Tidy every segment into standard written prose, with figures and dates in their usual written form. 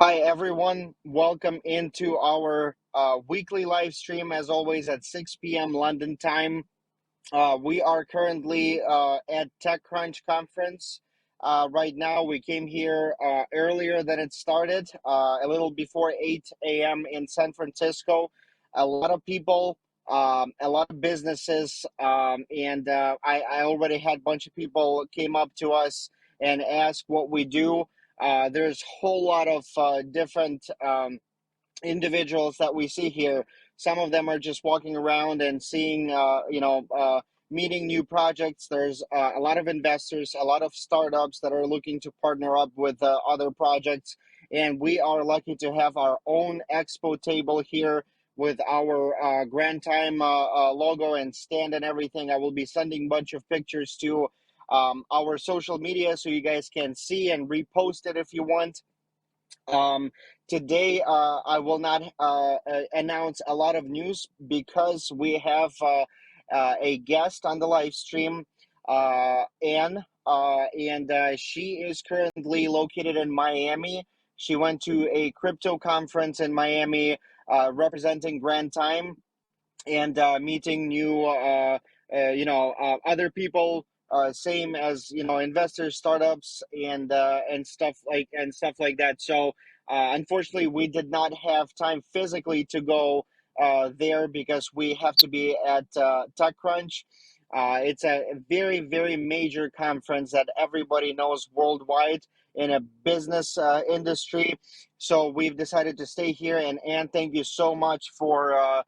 Hi, everyone. Welcome into our weekly live stream, as always, at 6 p.m. London time. We are currently at TechCrunch conference. Right now, we came here earlier than it started, a little before 8 a.m. in San Francisco. A lot of people, a lot of businesses, and I already had a bunch of people came up to us and ask what we do. There's a whole lot of different individuals that we see here. Some of them are just walking around and seeing, meeting new projects. There's a lot of investors, a lot of startups that are looking to partner up with other projects. And we are lucky to have our own expo table here with our Grand Time logo and stand and everything. I will be sending a bunch of pictures to our social media so you guys can see and repost it if you want. Um, Today, I will not announce a lot of news because we have a guest on the live stream, Anne, and she is currently located in Miami. She went to a crypto conference in Miami representing Grand Time and meeting new other people same as investors, startups, and stuff like that. So unfortunately we did not have time physically to go there because we have to be at TechCrunch. It's a very, very major conference that everybody knows worldwide in a business industry. So we've decided to stay here. And thank you so much for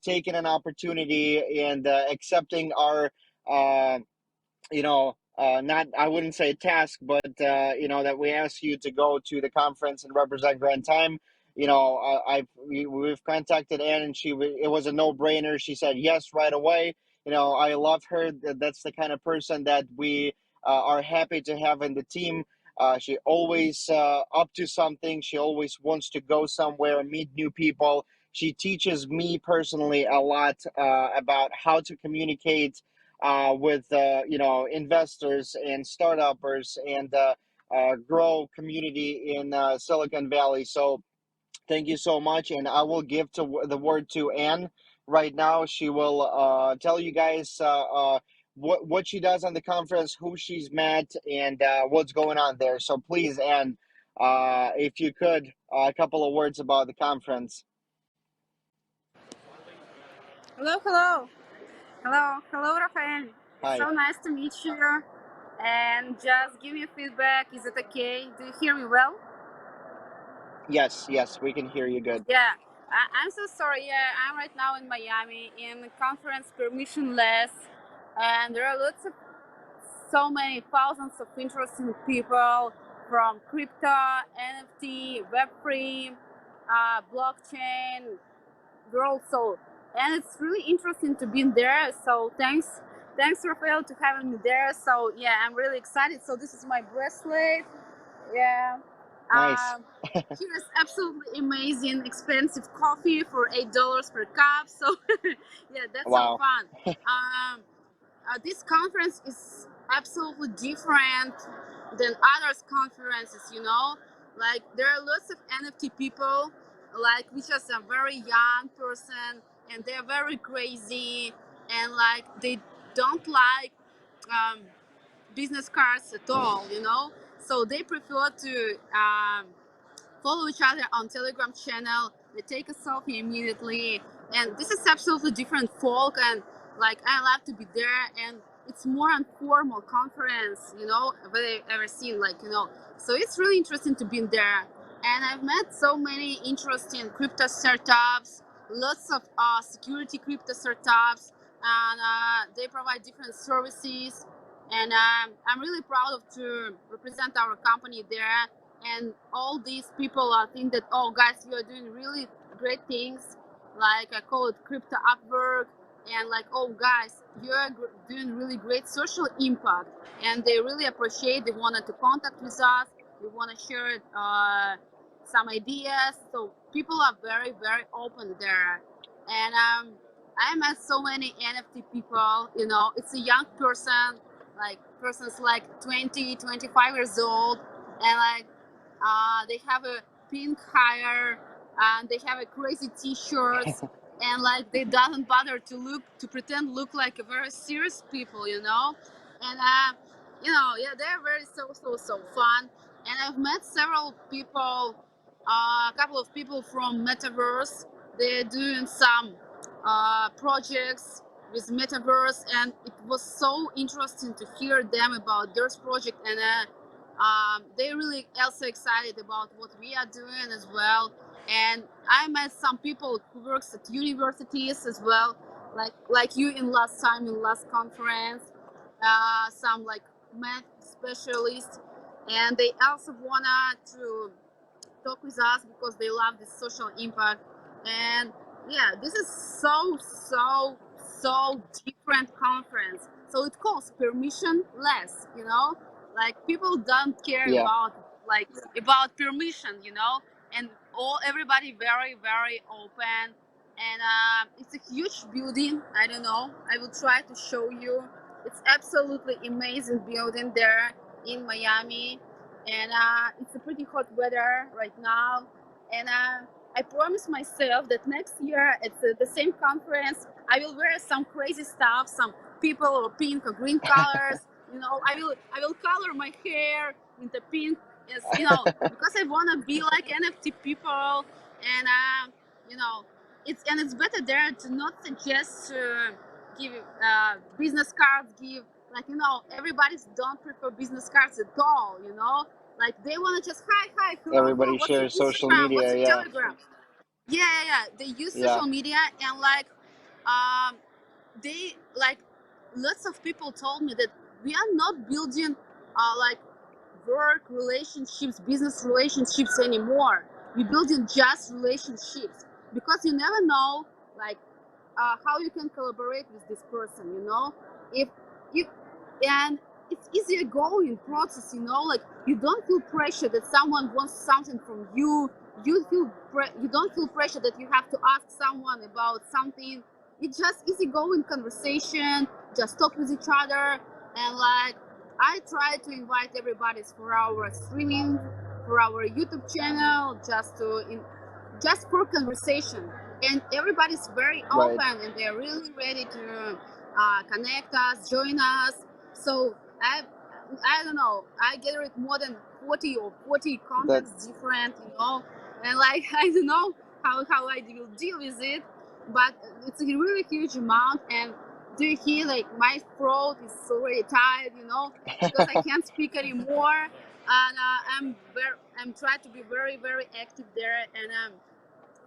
taking an opportunity and accepting our not, I wouldn't say task, but that we asked you to go to the conference and represent Grand Time. We've contacted Anne, and it was a no brainer. She said yes right away. I love her. That's the kind of person that we are happy to have in the team. She always up to something. She always wants to go somewhere, meet new people. She teaches me personally a lot about how to communicate with investors and startuppers and grow community in Silicon Valley. So thank you so much, and I will give the word to Anne right now. She will tell you guys what she does on the conference, who she's met, and what's going on there. So please, Anne, if you could, a couple of words about the conference. Hello, Rafael. It's Hi. so nice to meet you. And just give me feedback. Is it okay? Do you hear me well? Yes, we can hear you good. Yeah. I'm so sorry. Yeah, I'm right now in Miami in conference permissionless, and there are so many thousands of interesting people from crypto, NFT, Web3, blockchain, world. So, and it's really interesting to be there. So thanks Rafael to having me there. So yeah, I'm really excited. So this is my bracelet. Yeah. Nice. Here is absolutely amazing, expensive coffee for $8 per cup. So yeah, that's so Wow. fun. This conference is absolutely different than others conferences. Like there are lots of NFT people, like which is a very young person, and they're very crazy, and like they don't like um, business cards at all. So they prefer to follow each other on Telegram channel. They take a selfie immediately, and this is absolutely different folk. And like I love to be there, and it's more informal conference, that I've ever seen. So it's really interesting to be in there. And I've met so many interesting crypto startups, lots of security crypto startups, and they provide different services. And I'm really proud of to represent our company there, and all these people think that, oh guys, you are doing really great things, like I call it crypto upwork, and like, oh guys, you are doing really great social impact, and they really appreciate, they wanted to contact with us, they want to share some ideas. So people are very, very open there. And I met so many NFT people. It's a young person, like persons like 20, 25 years old, and like they have a pink hair, and they have a crazy t-shirts, and like they doesn't bother to pretend look like a very serious people, and yeah, they're very so fun. And I've met several people, a couple of people from Metaverse. They're doing some projects with Metaverse, and it was so interesting to hear them about their project. And they really also excited about what we are doing as well. And I met some people who works at universities as well, like you in last conference, some like math specialists, and they also wanted to talk with us because they love this social impact. And yeah, this is so different conference. So it calls permissionless, like people don't care Yeah. about permission, and all everybody very open. And it's a huge building. I don't know, I will try to show you. It's absolutely amazing building there in Miami. And it's a pretty hot weather right now. And I promise myself that next year at the same conference, I will wear some crazy stuff, some people or pink or green colors. I will color my hair into pink, yes, because I wanna be like NFT people. And it's better there to not suggest give business cards, give like everybody's don't prefer business cards at all. Like they want to just hi hello, Everybody what's your shares social Instagram, what's media. your Yeah. Telegram. Yeah. They use Yeah. social media, and like um they like lots of people told me that we are not building like work relationships, business relationships anymore. We're building just relationships, because you never know like how you can collaborate with this person, if you and it's easier going process, like you don't feel pressure that someone wants something from you. You don't feel pressure that you have to ask someone about something. It's just easygoing conversation, just talk with each other. And like I try to invite everybody for our streaming, for our YouTube channel, just for conversation. And everybody's very Right. open, and they're really ready to connect us, join us. So I don't know, I gathered more than 40 That contacts different, and like I don't know how I will deal with it, but it's a really huge amount. And do you hear like my throat is already tired, because I can't speak anymore. And I'm trying to be very active there. And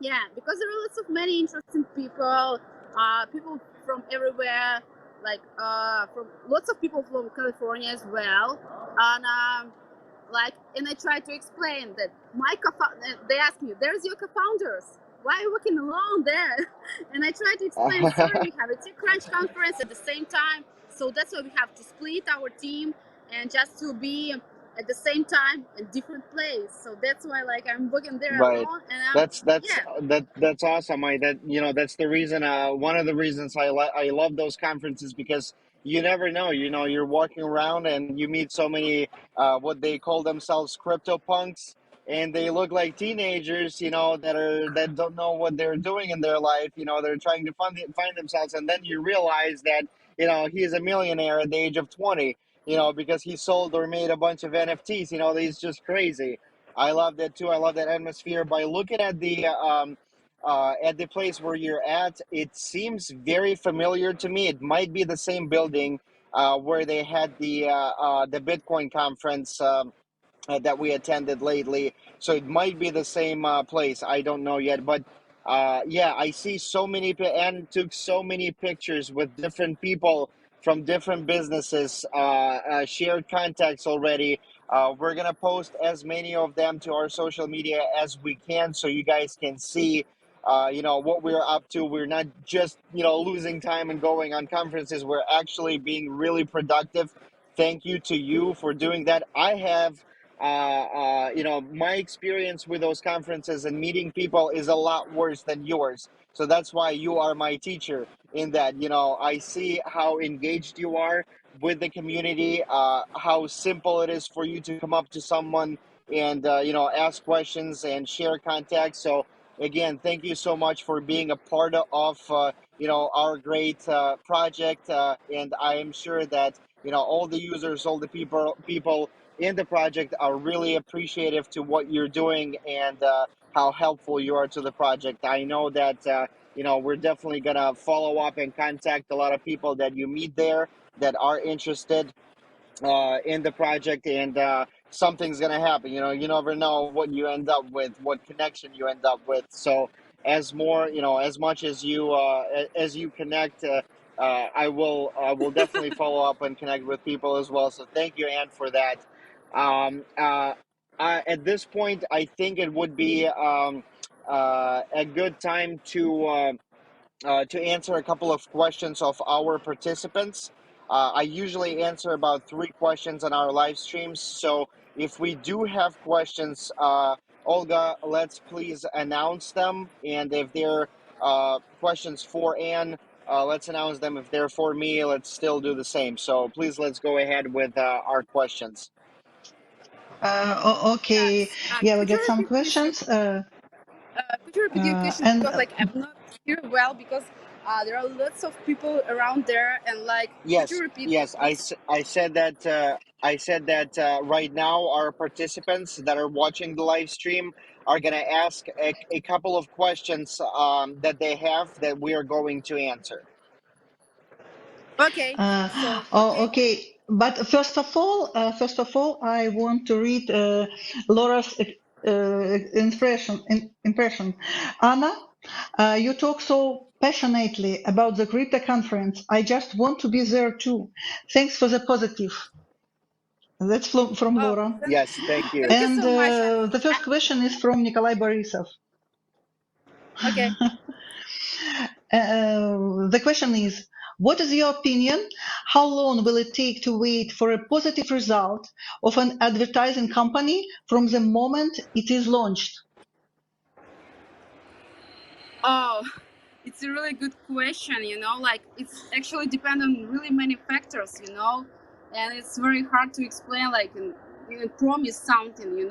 yeah, because there are lots of many interesting people, people from everywhere, like from lots of people from California as well. And and I try to explain that they ask me, there's your co-founders, why are you working alone there? And I try to explain, sorry, we have a TechCrunch conference at the same time, so that's why we have to split our team and just to be at the same time in different place. So that's why like I'm working there right. alone. And That's yeah. that's awesome. That's the reason. One of the reasons I love those conferences, because you never know. You're walking around and you meet so many what they call themselves crypto punks, and they look like teenagers. That don't know what they're doing in their life. They're trying to find themselves, and then you realize that he's a millionaire at the age of 20. Because he sold or made a bunch of NFTs. He's just crazy. I love that too. I love that atmosphere. By looking at the place where you're at, it seems very familiar to me. It might be the same building where they had the Bitcoin conference. That we attended lately. So it might be the same place. I don't know yet, but yeah, I see so many and took so many pictures with different people from different businesses. Shared contacts already. We're gonna post as many of them to our social media as we can, so you guys can see. What we're up to. We're not just losing time and going on conferences. We're actually being really productive. Thank you to you for doing that. I have my experience with those conferences and meeting people is a lot worse than yours. So that's why you are my teacher in that. I see how engaged you are with the community, how simple it is for you to come up to someone and ask questions and share contacts. So again, thank you so much for being a part of our great project, and I am sure that all the users, all the people in the project are really appreciative to what you're doing, and how helpful you are to the project. I know that we're definitely gonna follow up and contact a lot of people that you meet there that are interested in the project, and something's gonna happen. You never know what you end up with, what connection you end up with. So as much as you connect, I will definitely follow up and connect with people as well. So thank you, Anne, for that. Um, uh, at this point, I think it would be a good time to answer a couple of questions of our participants. I usually answer about 3 questions on our live streams. So if we do have questions, Olga, let's please announce them. And if they're questions for Anne, let's announce them. If they're for me, let's still do the same. So please, let's go ahead with our questions. Okay. Yes. Yeah, we Could you get some repeat please your questions. could you repeat your question, And because like I'm not here well, because there are lots of people around there, and like could you Yes, repeat yes. what's I said that right now our participants that are watching the live stream are going to ask a couple of questions that they have that we are going to answer. okay? So okay. okay. But first of all, I want to read Laura's impression. Anna, you talk so passionately about the crypto conference. I just want to be there too. Thanks for the positive. That's from Oh, Laura. Yes, thank you. thank you And so much. I the mean, first question is from Nikolai Borisov. okay. The question is, what is your opinion? How long will it take to wait for a positive result of an advertising company from the moment it is launched? Oh, it's a really good question. Like it's actually depend on really many factors. And it's very hard to explain. Like, promise something. We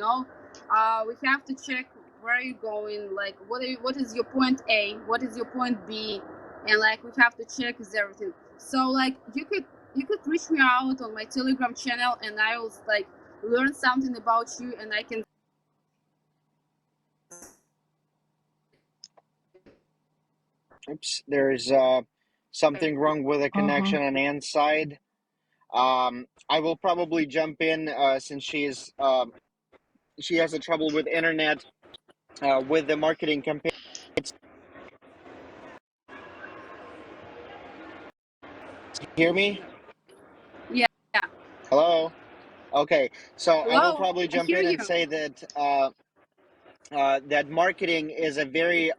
have to check where you're going. Like, what is your point A? What is your point B? And like we have to check is everything. So like you could reach me out on my Telegram channel, and I will like learn something about you, and I can. Oops, there's something wrong with the Uh-huh. connection on Anne's side. I will probably jump in since she has a trouble with internet with the marketing campaign. Hear me? Yeah. Hello? Okay, so I will Hello, probably I jump hear in you. and say that that marketing is a very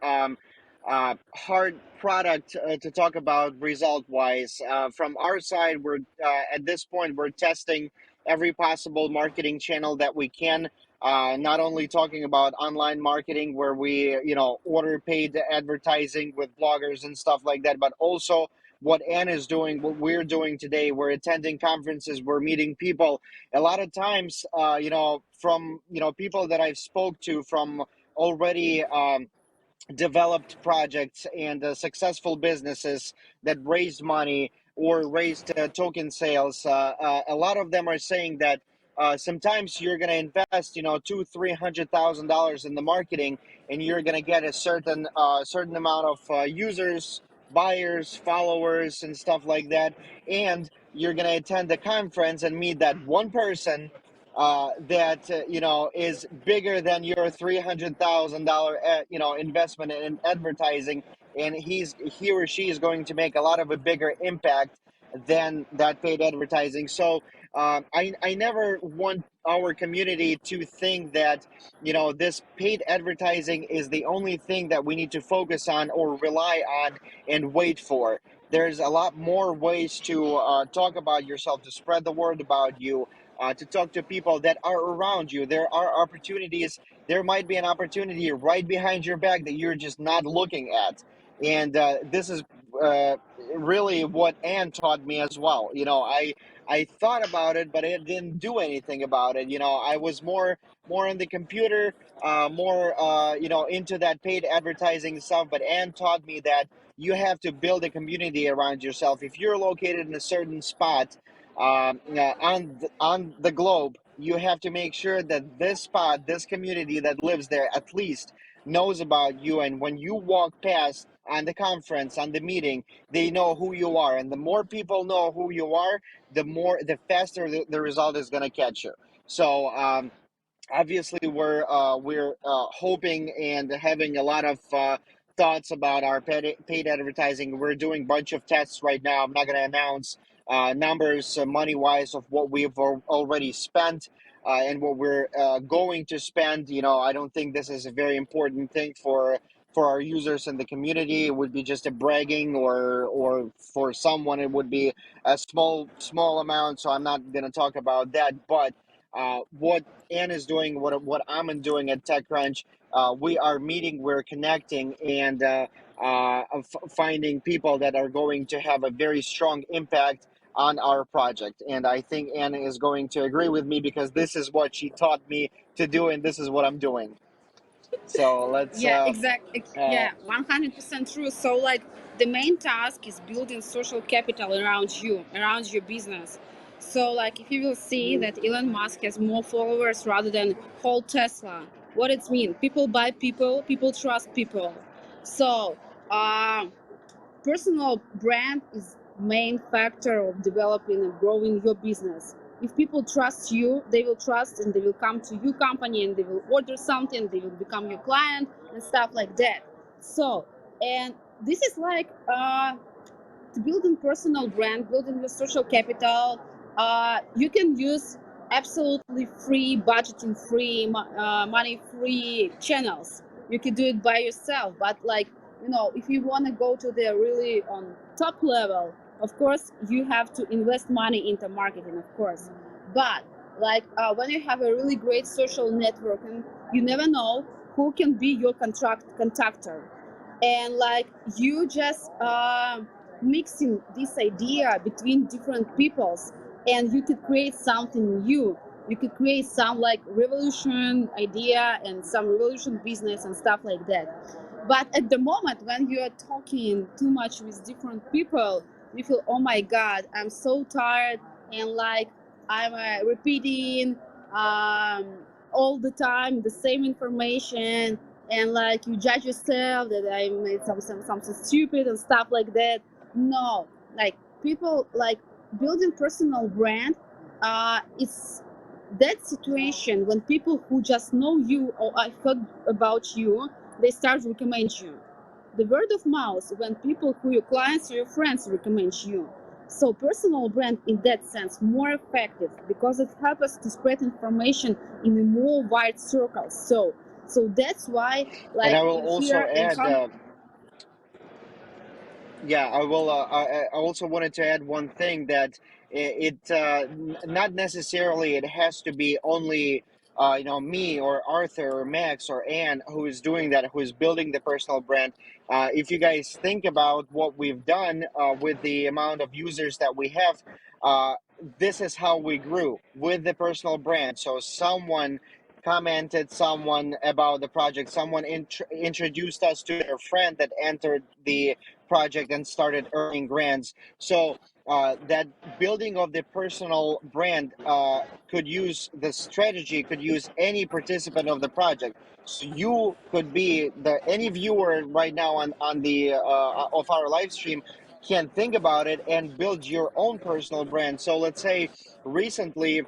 hard product to talk about result wise. From our side, we're at this point we're testing every possible marketing channel that we can. Not only talking about online marketing where we order paid advertising with bloggers and stuff like that, but also what Anne is doing, what we're doing today. We're attending conferences, we're meeting people. A lot of times, from people that I've spoke to from already developed projects and successful businesses that raised money or raised token sales. A lot of them are saying that sometimes you're going to invest, $200,000-300,000 in the marketing, and you're going to get a certain amount of users, buyers, followers, and stuff like that. And you're going to attend the conference and meet that one person that is bigger than your $300,000 investment in advertising, and he or she is going to make a lot of a bigger impact than that paid advertising. So I never want our community to think that this paid advertising is the only thing that we need to focus on or rely on and wait for. There's a lot more ways to talk about yourself, to spread the word about you, to talk to people that are around you. There are opportunities. There might be an opportunity right behind your back that you're just not looking at. And this is uh, really what Anne taught me as well. I thought about it, but I didn't do anything about it. I was more on the computer, more into that paid advertising stuff. But Anne taught me that you have to build a community around yourself. If you're located in a certain spot on the globe, you have to make sure that this spot, this community that lives there, at least knows about you. And when you walk past on the conference, on the meeting, they know who you are. And the more people know who you are, the faster the result is going to catch you. So obviously we're hoping and having a lot of thoughts about our paid advertising. We're doing a bunch of tests right now. I'm not going to announce numbers money wise of what we've already spent and what we're going to spend. I don't think this is a very important thing for our users in the community. It would be just a bragging, or for someone it would be a small amount. So I'm not going to talk about that. But what Ann is doing, what I'm doing at TechCrunch, we are meeting, we're connecting, and finding people that are going to have a very strong impact on our project. And I think Anna is going to agree with me because this is what she taught me to do, and this is what I'm doing. So let's Yeah, exactly. uh, Yeah, 100% true. So, like, the main task is building social capital around you, around your business. So, like, if you will see that Elon Musk has more followers rather than whole Tesla, what it means? People buy people, people trust people. So, uh, personal brand is main factor of developing and growing your business. If people trust you, they will trust and they will come to your company and they will order something, they will become your client and stuff like that. So, and this is like to building personal brand, building your social capital. You can use absolutely free, budgeting free, money free channels. You can do it by yourself, but like, if you want to go to the really on top level, of course you have to invest money into marketing, of course. But like when you have a really great social network, and you never know who can be your contactor, and like you just mixing this idea between different peoples, and you could create something new. You could create some like revolution idea and some revolution business and stuff like that. But at the moment when you are talking too much with different people, you feel, oh my god, I'm so tired, and like I'm repeating um, all the time the same information, and like you judge yourself that I made something stupid and stuff like that. No, like people like building personal brand. It's that situation when people who just know you or I heard about you, they start to recommend you. The word of mouth when people who your clients or your friends recommend you. So personal brand in that sense more effective because it helps us to spread information in a more wide circle. So that's why, and like I will in here also in add some. yeah, I will. I also wanted to add one thing that not necessarily it has to be only me or Arthur or Max or Anne who is doing that, who is building the personal brand. If you guys think about what we've done with the amount of users that we have, uh, this is how we grew with the personal brand. So someone commented someone about the project, someone introduced us to their friend that entered the project and started earning grants. So that building of the personal brand could use the strategy, could use any participant of the project. So you could be any viewer right now on the of our live stream can think about it and build your own personal brand. So let's say recently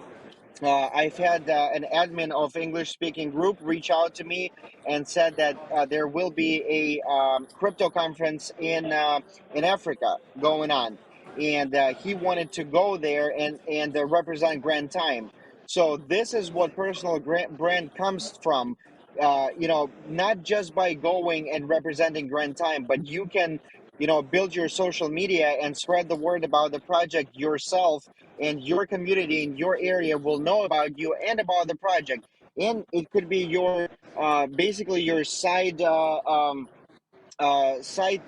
I've had an admin of English speaking group reach out to me and said that there will be a crypto conference in Africa going on, and he wanted to go there and represent Grand Time. So this is what personal brand comes from. Not just by going and representing Grand Time, but you can build your social media and spread the word about the project yourself, and your community in your area will know about you and about the project. And it could be your basically your side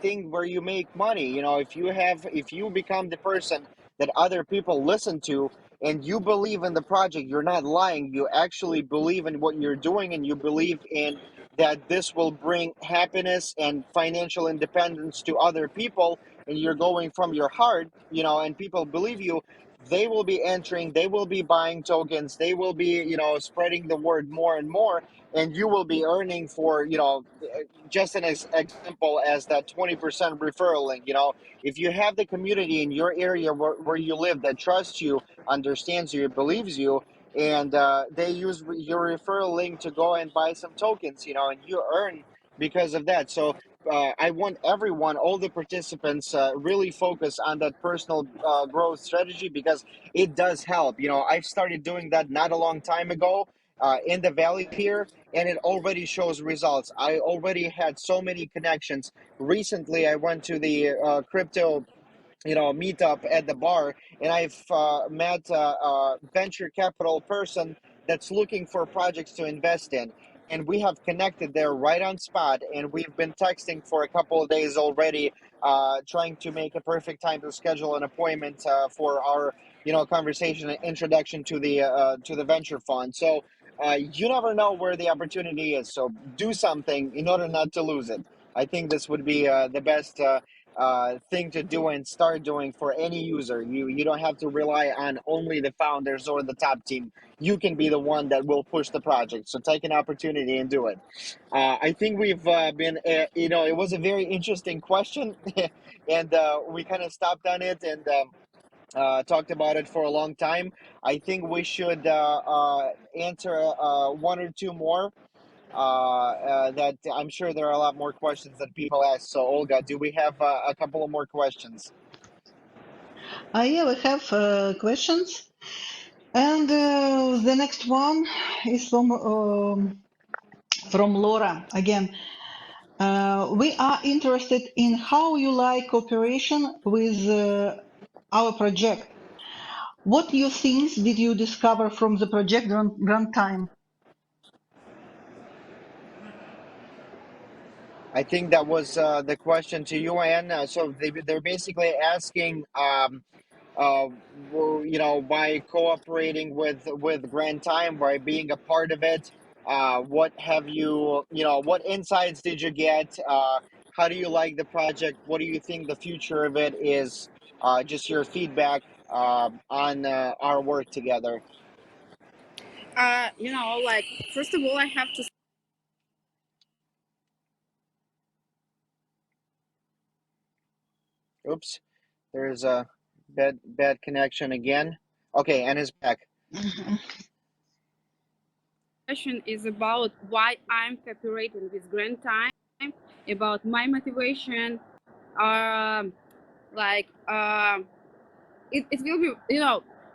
thing where you make money. If you become the person that other people listen to, and you believe in the project, you're not lying. You actually believe in what you're doing, and you believe in that this will bring happiness and financial independence to other people, and you're going from your heart, and people believe you, they will be entering, they will be buying tokens, they will be, spreading the word more and more, and you will be earning for, just an example as that 20% referral link. If you have the community in your area where you live that trusts you, understands you, believes you, and they use your referral link to go and buy some tokens, and you earn because of that. So I want everyone, all the participants, really focus on that personal growth strategy, because it does help. I've started doing that not a long time ago in the valley here, and it already shows results. I already had so many connections. Recently, I went to the crypto meetup at the bar, and I've met a venture capital person that's looking for projects to invest in, and we have connected there right on spot, and we've been texting for a couple of days already, trying to make a perfect time to schedule an appointment for our conversation and introduction to the venture fund. So you never know where the opportunity is, so do something in order not to lose it. I think this would be the best thing to do and start doing for any user. You don't have to rely on only the founders or the top team. You can be the one that will push the project. So take an opportunity and do it. I think we've been, it was a very interesting question, and we kind of stopped on it and talked about it for a long time. I think we should answer one or two more. That I'm sure there are a lot more questions that people ask. So, Olga, do we have a couple of more questions? Yeah, we have questions. And the next one is from Laura again. We are interested in how you like cooperation with our project. What new things did you discover from the project run time? I think that was the question to you, Anne. So they're basically asking, by cooperating with Grand Time, by being a part of it. What have you, what insights did you get? How do you like the project? What do you think the future of it is? Just your feedback on our work together. Like, first of all, I have to. Oops, there's a bad connection again. Okay, and is back. Question is about why I'm cooperating with Grand Time, about my motivation. Um, like, it will be,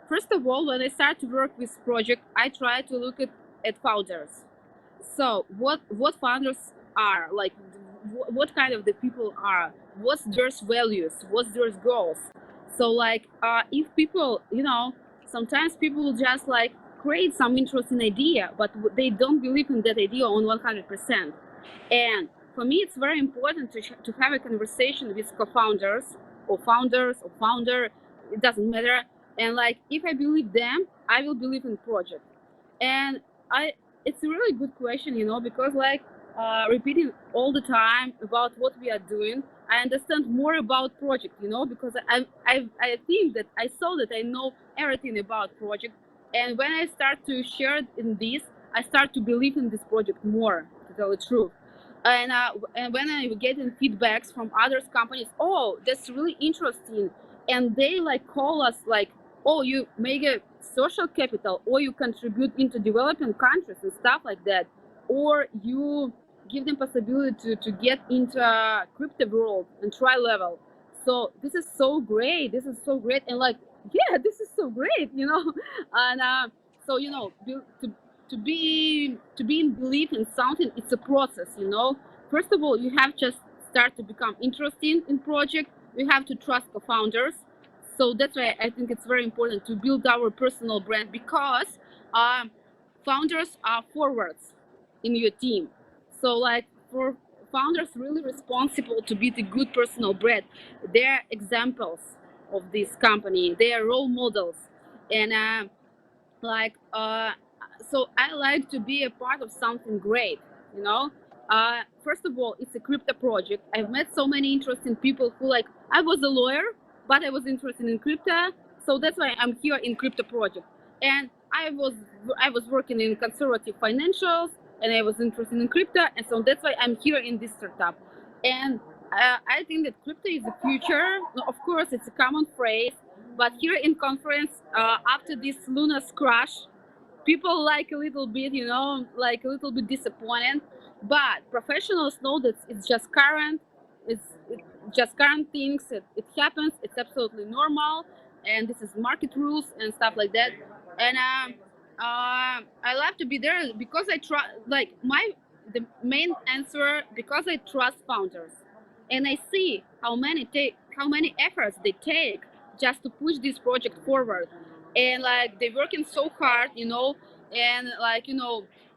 first of all, when I start to work with project, I try to look at founders. So what founders are like, what kind of the people are, what's their values, what's their goals. So like, if people, sometimes people just like create some interesting idea, but they don't believe in that idea on 100%. And for me, it's very important to have a conversation with co-founders or founders or founder. It doesn't matter. And like, if I believe them, I will believe in project. And I, it's a really good question, because like, repeating all the time about what we are doing, I understand more about project, because I think that I saw that I know everything about project. And when I start to share in this, I start to believe in this project more, to tell the truth. And when I get in feedbacks from other companies, oh, that's really interesting, and they like call us like, oh, you make a social capital, or you contribute into developing countries and stuff like that, or you give them possibility to get into a crypto world and try level. So this is so great. This is so great, and like, yeah, this is so great, and so to be in belief in something, it's a process. First of all, you have just start to become interested in project. You have to trust the founders. So that's why I think it's very important to build our personal brand, because um, founders are forwards in your team. So like, for founders really responsible to be the good personal brand, they're examples. of this company. They are role models, and like so I like to be a part of something great, you know. First of all, it's a crypto project. I've met so many interesting people who, like, I was a lawyer but I was interested in crypto, so that's why I'm here in crypto project. And I was working in conservative financials, and I was interested in crypto, and so that's why I'm here in this startup. And I think that crypto is the future. Of course, it's a common phrase, but here in conference, after this Luna's crash, people like a little bit, like a little bit disappointed. But professionals know that it's just current. It's just current things. It happens. It's absolutely normal, and this is market rules and stuff like that. And I love to be there because I trust. Like the main answer, because I trust founders, and I see how many efforts they take just to push this project forward, and like they're working so hard, and like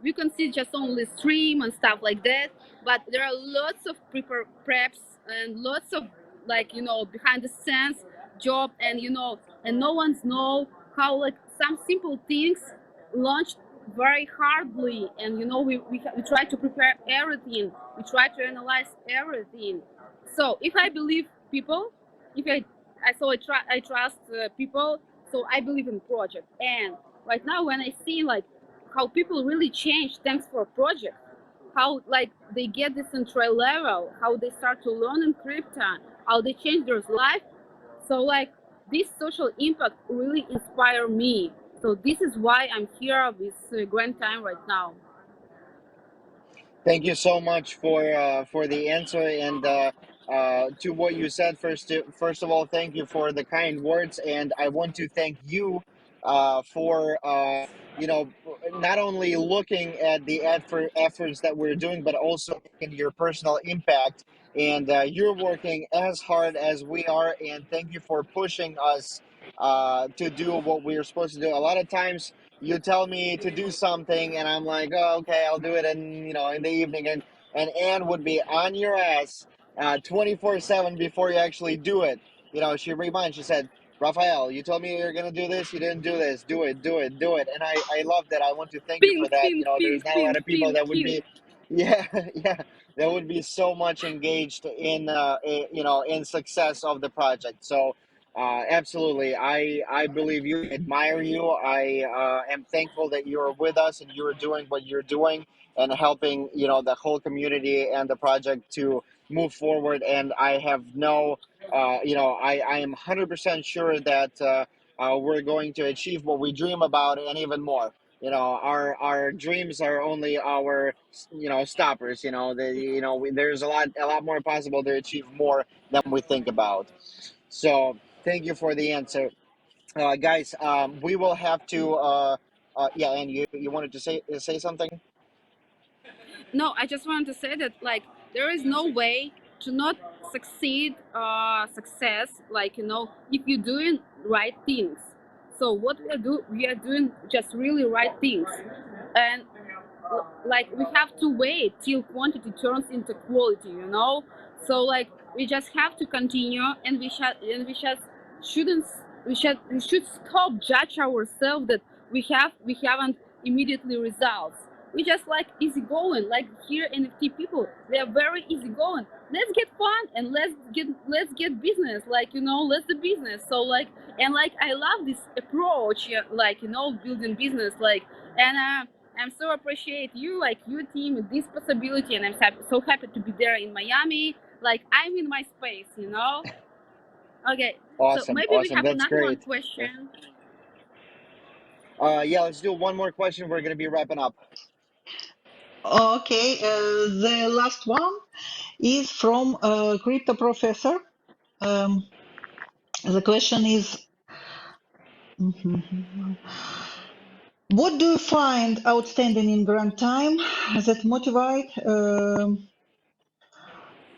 we can see just only stream and stuff like that, but there are lots of preps and lots of, like, behind the scenes job, and and no one's know how, like, some simple things launched very hardly, and we try to prepare everything, we try to analyze everything. So if I believe people, if I trust people, so I believe in project. And right now when I see, like, how people really change thanks for a project, how, like, they get this entry level, how they start to learn in crypto, how they change their life. So, like, this social impact really inspire me. So this is why I'm here with Grand Time right now. Thank you so much for the answer and to what you said. First of all, thank you for the kind words, and I want to thank you for not only looking at the efforts that we're doing, but also in your personal impact. And you're working as hard as we are, and thank you for pushing us to do what we're supposed to do. A lot of times you tell me to do something and I'm like, oh, okay, I'll do it in the evening, and Anne would be on your ass 24/7 before you actually do it. She reminds, she said, Rafael, you told me you're gonna do this, you didn't do this, do it, do it, do it. And I love that. I want to thank you for Pink, that. pink, There's pink, not a lot pink, of people pink, that would pink. be yeah, yeah, that would be so much engaged in success of the project. So absolutely. I believe you. I admire you. I am thankful that you're with us and you're doing what you're doing and helping, the whole community and the project to move forward. And I have I am 100% sure that we're going to achieve what we dream about and even more. Our dreams are only our, stoppers. There's a lot more possible to achieve more than we think about. So thank you for the answer, guys. We will have to. Yeah, and you wanted to say something? No, I just wanted to say that, like, there is no way to not success, like, if you're doing right things. So what we are doing just really right things, and like, we have to wait till quantity turns into quality, so, like, we just have to continue, and shouldn't we should stop judge ourselves that we haven't immediately results. We just, like, easy going, like, here NFT people, they are very easy going. Let's get fun, and let's get business, like, let's do business. So, like, and, like, I love this approach, yeah, like, building business, like, and I'm so appreciate you, like, your team, with this possibility, and I'm so happy to be there in Miami. Like, I'm in my space. Okay, so Awesome, maybe we awesome. have That's another one great. question. Yeah, let's do one more question. We're gonna be wrapping up. Okay, the last one is from Crypto Professor. Um, the question is, what do you find outstanding in grant time that motivate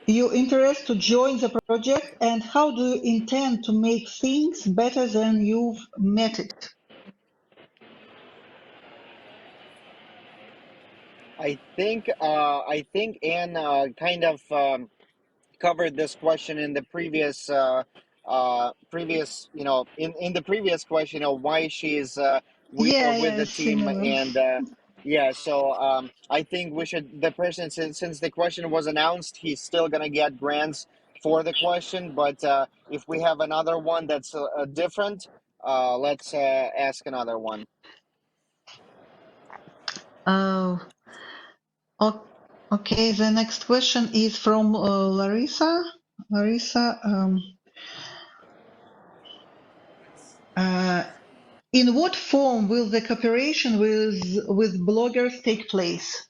your interest to join the project, and how do you intend to make things better than you've met it? I think Anne kind of covered this question in the previous previous, in the previous question, why she's with Yeah, the team, similar. and yeah. So I think we should, the person, since the question was announced, he's still gonna get grants for the question. But if we have another one that's different, let's ask another one. Uh, okay, the next question is from Larissa. Larissa, uh, in what form will the cooperation with bloggers take place?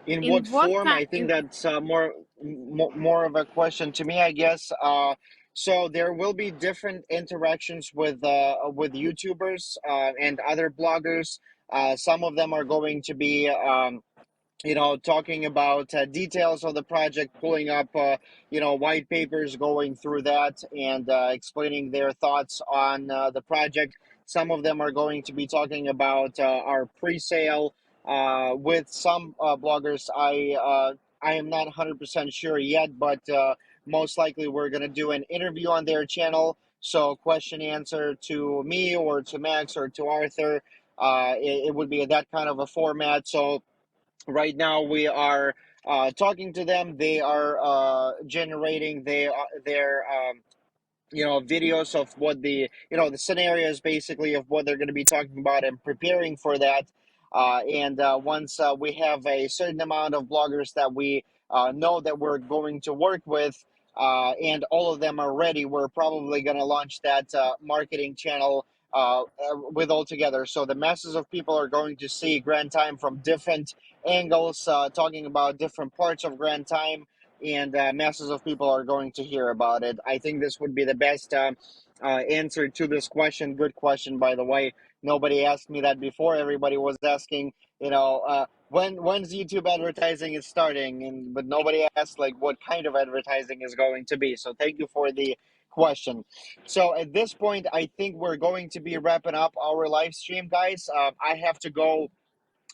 In In what what form? kind? I think that's more of a question to me, I guess. So there will be different interactions with YouTubers and other bloggers. Some of them are going to be talking about details of the project, pulling up, white papers, going through that, and explaining their thoughts on the project. Some of them are going to be talking about our pre-sale. With some bloggers, I am not 100% sure yet, but most likely we're going to do an interview on their channel. So question answer to me or to Max or to Arthur. It would be that kind of a format. So right now we are talking to them. They are generating their videos of what the scenarios, basically, of what they're going to be talking about, and preparing for that. And once we have a certain amount of bloggers that we know that we're going to work with, and all of them are ready, we're probably going to launch that marketing channel with all together. So the masses of people are going to see Grand Time from different angles, talking about different parts of Grand Time, and masses of people are going to hear about it. I think this would be the best answer to this question. Good question, by the way. Nobody asked me that before. Everybody was asking, when's YouTube advertising is starting, and but nobody asked like what kind of advertising is going to be. So thank you for the question. So at this point, I think we're going to be wrapping up our live stream, guys. I have to go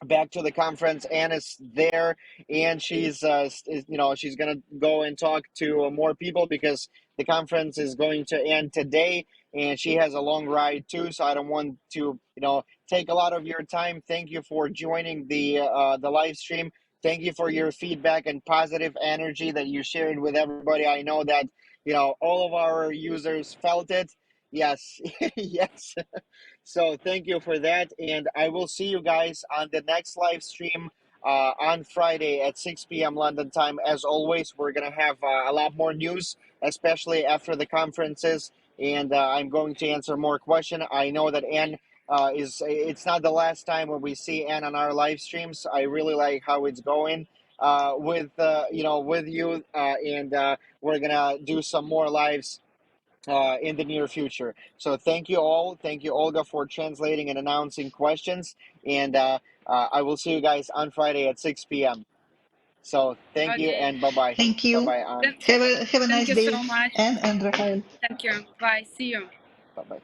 back to the conference. Anna's there, and she's gonna go and talk to more people because the conference is going to end today, and she has a long ride too. So I don't want to take a lot of your time. Thank you for joining the live stream. Thank you for your feedback and positive energy that you shared with everybody. I know that all of our users felt it. Yes. Yes. So thank you for that, and I will see you guys on the next live stream on Friday at 6 p.m. London time. As always, we're gonna have a lot more news, especially after the conferences, and I'm going to answer more questions. I know that Anne is. It's not the last time when we see Anne on our live streams. I really like how it's going with you, and we're gonna do some more lives in the near future. So thank you all. Thank you, Olga, for translating and announcing questions. And I will see you guys on Friday at 6 p.m. So thank you, Okay. and bye bye. Thank Bye you. bye, Anne. Then, Have a thank nice you day, so much. Anne and Rafael. Thank you. Bye. See you. Bye bye.